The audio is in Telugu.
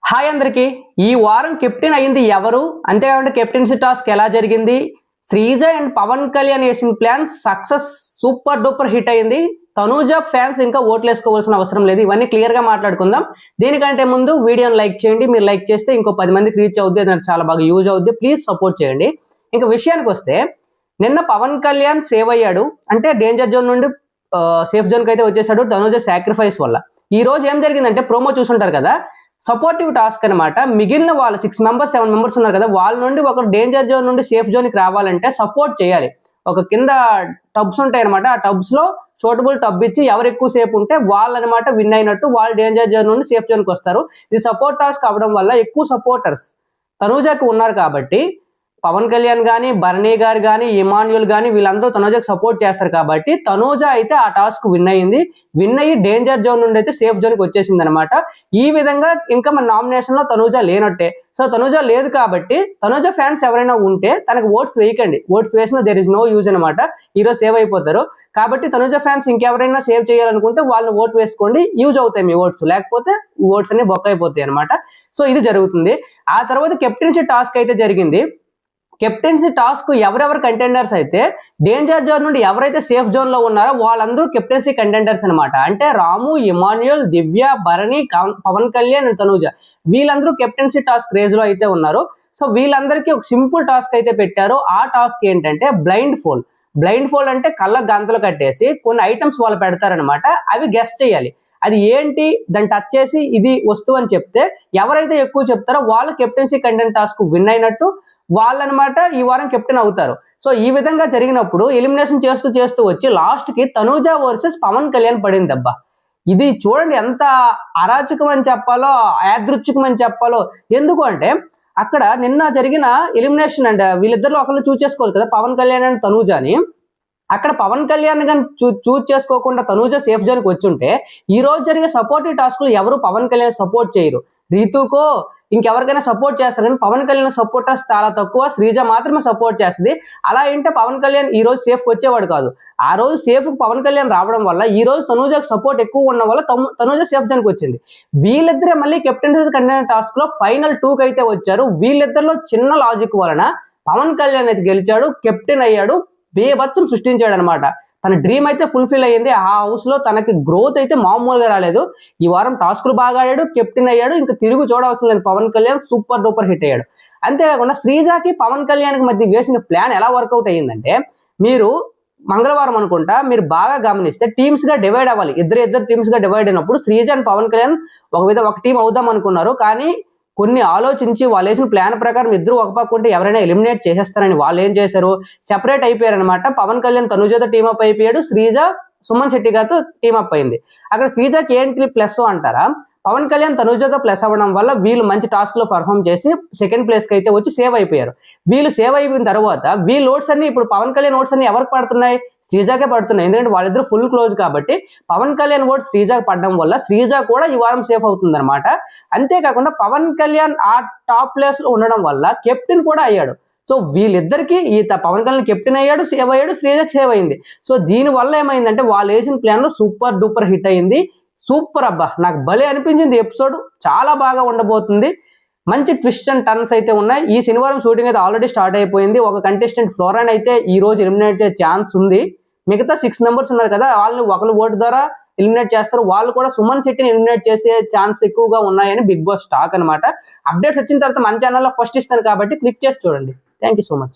హాయ్ అందరికి ఈ వారం కెప్టెన్ అయింది ఎవరు అంతేకాకుండా కెప్టెన్సీ టాస్క్ ఎలా జరిగింది శ్రీజ అండ్ పవన్ కళ్యాణ్ వేసిన plan success super duper hit అయింది తనూజ ఫ్యాన్స్ ఇంకా ఓట్లు వేసుకోవాల్సిన అవసరం లేదు ఇవన్నీ క్లియర్ గా మాట్లాడుకుందాం దీనికంటే ముందు వీడియోని లైక్ చేయండి మీరు లైక్ చేస్తే ఇంకో 10 మందికి రీచ్ అవుద్ది నాకు చాలా బాగా యూజ్ అవుద్ది ప్లీజ్ సపోర్ట్ చేయండి ఇంకా విషయానికి వస్తే నిన్న పవన్ కళ్యాణ్ సేవ్ అయ్యాడు అంటే డేంజర్ జోన్ నుండి సేఫ్ జోన్ కి అయితే వచ్చేసాడు తనూజ సాక్రిఫైస్ వల్ల ఈ రోజు ఏం జరిగిందంటే ప్రోమో చూసుంటారు కదా సపోర్టివ్ టాస్క్ అనమాట మిగిలిన వాళ్ళు 6 మెంబర్స్ 7 మెంబర్స్ ఉన్నారు కదా వాళ్ళ నుండి ఒకరు డేంజర్ జోన్ నుండి సేఫ్ జోన్ కి రావాలంటే సపోర్ట్ చేయాలి ఒక కింద టబ్స్ ఉంటాయి అనమాట ఆ టబ్స్ లో షోటబుల్ టబ్ ఇచ్చి ఎవరు ఎక్కువ సేఫ్ ఉంటే వాళ్ళు అనమాట విన్ అయినట్టు వాళ్ళు డేంజర్ జోన్ నుండి సేఫ్ జోన్ కి వస్తారు ఇది సపోర్ట్ టాస్క్ అవడం వల్ల ఎక్కువ సపోర్టర్స్ తనూజకి ఉన్నారు కాబట్టి పవన్ కళ్యాణ్ గానీ భరణి గారు గానీ ఇమాన్యుల్ గానీ వీళ్ళందరూ తనూజకు సపోర్ట్ చేస్తారు కాబట్టి తనూజ అయితే ఆ టాస్క్ విన్ అయ్యింది విన్ అయ్యి డేంజర్ జోన్ నుండి అయితే సేఫ్ జోన్ కి వచ్చేసింది అనమాట ఈ విధంగా ఇంకా మన నామినేషన్ లో తనూజ లేనట్టే సో తనూజ లేదు కాబట్టి తనూజ ఫ్యాన్స్ ఎవరైనా ఉంటే తనకు ఓట్స్ వేయకండి ఓట్స్ వేసినా దేర్ ఇస్ నో యూజ్ అనమాట ఈరోజు సేవ్ అయిపోతారు కాబట్టి తనూజ ఫ్యాన్స్ ఇంకెవరైనా సేవ్ చేయాలనుకుంటే వాళ్ళని ఓట్ వేసుకోండి యూజ్ అవుతాయి మీ ఓట్స్ లేకపోతే ఓట్స్ అన్ని బొక్క అయిపోతాయి అనమాట సో ఇది జరుగుతుంది ఆ తర్వాత కెప్టెన్సీ టాస్క్ అయితే జరిగింది కెప్టెన్సీ టాస్క్ ఎవరెవరు కంటెండర్స్ అయితే డేంజర్ జోన్ నుండి ఎవరైతే సేఫ్ జోన్ లో ఉన్నారో వాళ్ళందరూ కెప్టెన్సీ కంటెండర్స్ అనమాట అంటే రాము ఇమాన్యుల్ దివ్య భరణి పవన్ కళ్యాణ్ అండ్ తనూజ వీళ్ళందరూ కెప్టెన్సీ టాస్క్ రేజ్ లో అయితే ఉన్నారు సో వీళ్ళందరికీ ఒక సింపుల్ టాస్క్ అయితే పెట్టారు ఆ టాస్క్ ఏంటంటే బ్లైండ్ ఫోల్డ్ అంటే కళ్ళ గంతలు కట్టేసి కొన్ని ఐటమ్స్ వాళ్ళు పెడతారనమాట అవి గెస్ట్ చేయాలి అది ఏంటి దాన్ని టచ్ చేసి ఇది వస్తువు అని చెప్తే ఎవరైతే ఎక్కువ చెప్తారో వాళ్ళు కెప్టెన్సీ కంటెంట్ టాస్క్ విన్ అయినట్టు వాళ్ళనమాట ఈ వారం కెప్టెన్ అవుతారు సో ఈ విధంగా జరిగినప్పుడు ఎలిమినేషన్ చేస్తూ వచ్చి లాస్ట్ కి తనూజ వర్సెస్ పవన్ కళ్యాణ్ పడింది అబ్బా ఇది చూడండి ఎంత అరాచకం అని చెప్పాలో యాదృచ్ఛికం అని చెప్పాలో ఎందుకు అంటే అక్కడ నిన్న జరిగిన ఎలిమినేషన్ అండ్ వీళ్ళిద్దరిలో ఒకరిని చూస్ చేసుకోవాలి కదా పవన్ కళ్యాణ్ అండ్ తనూజ అని అక్కడ పవన్ కళ్యాణ్ గాని చూస్ చేసుకోకుండా తనూజ సేఫ్ జోన్ కి వచ్చుంటే ఈ రోజు జరిగే సపోర్టివ్ టాస్క్లు ఎవరు పవన్ కళ్యాణ్ సపోర్ట్ చేయరు రీతుకో ఇంకెవరికైనా సపోర్ట్ చేస్తారు కానీ పవన్ కళ్యాణ్ సపోర్టర్స్ చాలా తక్కువ శ్రీజ మాత్రమే సపోర్ట్ చేస్తుంది అలా ఏంటే పవన్ కళ్యాణ్ ఈ రోజు సేఫ్ కి వచ్చేవాడు కాదు ఆ రోజు సేఫ్ పవన్ కళ్యాణ్ రావడం వల్ల ఈ రోజు తనూజకు సపోర్ట్ ఎక్కువ ఉండడం వల్ల తనూజ సేఫ్ జోన్ కి వచ్చింది వీళ్ళిద్దరే మళ్ళీ కెప్టెన్సీ కంటెంట్ టాస్క్ లో ఫైనల్ 2 కి అయితే వచ్చారు వీళ్ళిద్దరిలో చిన్న లాజిక్ వలన పవన్ కళ్యాణ్ అయితే గెలిచాడు కెప్టెన్ అయ్యాడు బేబత్సం సృష్టించాడు అనమాట తన డ్రీమ్ అయితే ఫుల్ఫిల్ అయ్యింది ఆ హౌస్ లో తనకి గ్రోత్ అయితే మామూలుగా రాలేదు ఈ వారం టాస్కులు బాగా ఆడాడు కెప్టెన్ అయ్యాడు ఇంకా తిరుగు చూడవలసిన లేదు Pawan Kalyan super duper hit అయ్యాడు అంతేకాకుండా శ్రీజాకి పవన్ కళ్యాణ్ మధ్య వేసిన ప్లాన్ ఎలా వర్కౌట్ అయ్యిందంటే మీరు మంగళవారం అనుకుంటా మీరు బాగా గమనిస్తే టీమ్స్ గా డివైడ్ అవ్వాలి ఇద్దరు టీమ్స్ గా డివైడ్ అయినప్పుడు శ్రీజ అండ్ పవన్ కళ్యాణ్ ఒక టీం అవుదాం అనుకున్నారు కానీ కొన్ని ఆలోచించి వాళ్ళు వేసిన ప్లాన్ ప్రకారం ఇద్దరు ఒక పక్క ఉంటే ఎవరైనా ఎలిమినేట్ చేసేస్తారని వాళ్ళు ఏం చేశారు సెపరేట్ అయిపోయారు అనమాట పవన్ కళ్యాణ్ తనుజతో టీమప్ అయిపోయాడు శ్రీజ సుమన్ శెట్టి గారితో టీమప్ అయింది అక్కడ శ్రీజకి ఏంటి ప్లస్ అంటారా పవన్ కళ్యాణ్ తనుజతో ప్లస్ అవ్వడం వల్ల వీళ్ళు మంచి టాస్క్ లో పర్ఫామ్ చేసి సెకండ్ ప్లేస్ కి అయితే వచ్చి సేవ్ అయిపోయారు వీళ్ళు సేవ్ అయిపోయిన తర్వాత వీళ్ళ ఓట్స్ అన్ని ఇప్పుడు పవన్ కళ్యాణ్ ఓట్స్ అన్ని ఎవరికి పడుతున్నాయి శ్రీజాకే పడుతున్నాయి ఎందుకంటే వాళ్ళిద్దరు ఫుల్ క్లోజ్ కాబట్టి పవన్ కళ్యాణ్ ఓట్ శ్రీజాకి పడడం వల్ల శ్రీజ కూడా ఈ వారం సేఫ్ అవుతుంది అనమాట అంతేకాకుండా పవన్ కళ్యాణ్ ఆ టాప్ ప్లేస్ లో ఉండడం వల్ల కెప్టెన్ కూడా అయ్యాడు సో వీళ్ళిద్దరికి ఈ పవన్ కళ్యాణ్ కెప్టెన్ అయ్యాడు సేవ్ అయ్యాడు శ్రీజాకి సేవ్ అయింది సో దీని వల్ల ఏమైందంటే వాళ్ళు వేసిన ప్లాన్ లో సూపర్ డూపర్ హిట్ అయింది సూపర్ అబ్బా నాకు భలే అనిపించింది ఎపిసోడ్ చాలా బాగా ఉండబోతుంది మంచి ట్విస్ట్ అండ్ టర్న్స్ అయితే ఉన్నాయి ఈ శనివారం షూటింగ్ అయితే ఆల్రెడీ స్టార్ట్ అయిపోయింది ఒక కంటెస్టెంట్ ఫ్లోరాన్ అయితే ఈ రోజు ఎలిమినేట్ చేసే ఛాన్స్ ఉంది మిగతా 6 మెంబర్స్ ఉన్నారు కదా వాళ్ళని ఒకరు ఓటు ద్వారా ఎలిమినేట్ చేస్తారు వాళ్ళు కూడా సుమన్ శెట్టిని ఎలిమినేట్ చేసే ఛాన్స్ ఎక్కువగా ఉన్నాయని బిగ్ బాస్ టాక్ అనమాట అప్డేట్స్ వచ్చిన తర్వాత మన ఛానల్లో ఫస్ట్ ఇస్తాను కాబట్టి క్లిక్ చేసి చూడండి థ్యాంక్ యూ సో మచ్